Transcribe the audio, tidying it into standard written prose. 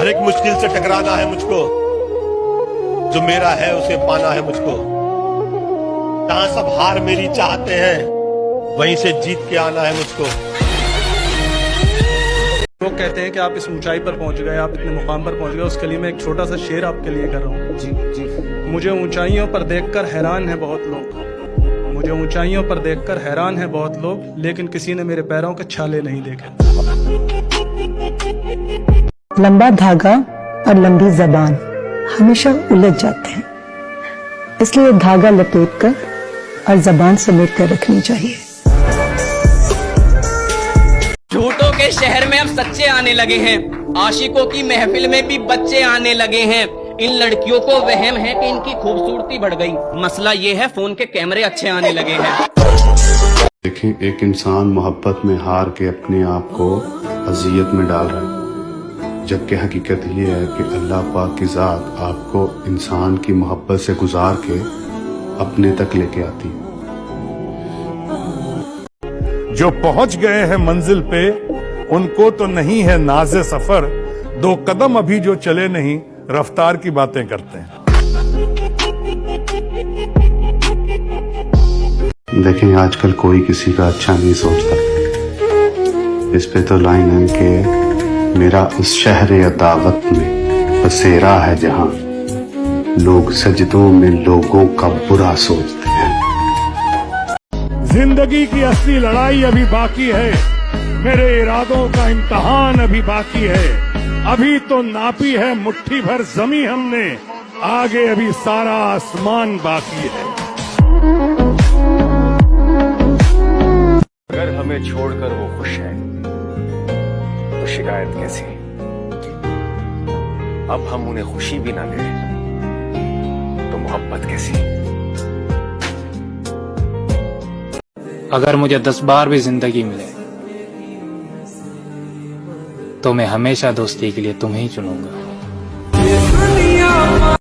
हर एक मुश्किल से टकराना है मुझको, जो मेरा है उसे पाना है मुझको। जहां सब हार मेरी चाहते हैं, वहीं से जीत के आना है मुझको। लोग कहते हैं कि आप इस ऊंचाई पर पहुंच गए, आप इतने मुकाम पर पहुंच गए, उसके लिए मैं एक छोटा सा शेर आपके लिए कर रहा हूँ। जी। मुझे ऊंचाइयों पर देखकर हैरान है बहुत लोग, मुझे ऊंचाइयों पर देखकर हैरान है बहुत लोग, लेकिन किसी ने मेरे पैरों के छाले नहीं देखे। लंबा धागा और लंबी जबान हमेशा उलझ जाते हैं, इसलिए धागा लपेटकर और जबान समेट कर रखनी चाहिए। झूठों के शहर में अब सच्चे आने लगे हैं, आशिकों की महफिल में भी बच्चे आने लगे हैं। इन लड़कियों को वहम है कि इनकी खूबसूरती बढ़ गई, मसला ये है फोन के कैमरे अच्छे आने लगे हैं। देखें, एक इंसान मोहब्बत में हार के अपने आप को अजियत में डाल रहा है, जबकि हकीकत ये है कि अल्लाह पाक की जात आपको इंसान की मोहब्बत से गुजार के अपने तक लेके आती है। जो पहुंच गए हैं मंजिल पे, उनको तो नहीं है नाज़े सफर, दो कदम अभी जो चले नहीं, रफ्तार की बातें करते हैं। देखें, आजकल कोई किसी का अच्छा नहीं सोचता। इस पे तो लाइन है कि मेरा उस शहर अदावत में बसेरा है जहां लोग सजदों में लोगों का बुरा सोचते हैं। जिंदगी की असली लड़ाई अभी बाकी है, मेरे इरादों का इम्तहान अभी बाकी है। अभी तो नापी है मुट्ठी भर जमी हमने, आगे अभी सारा आसमान बाकी है। अगर हमें छोड़कर वो खुश है तो शिकायत कैसी? अब हम उन्हें खुशी भी ना दें तो मोहब्बत कैसी? अगर मुझे 10 बार भी जिंदगी मिले तो मैं हमेशा दोस्ती के लिए तुम्हें ही चुनूंगा।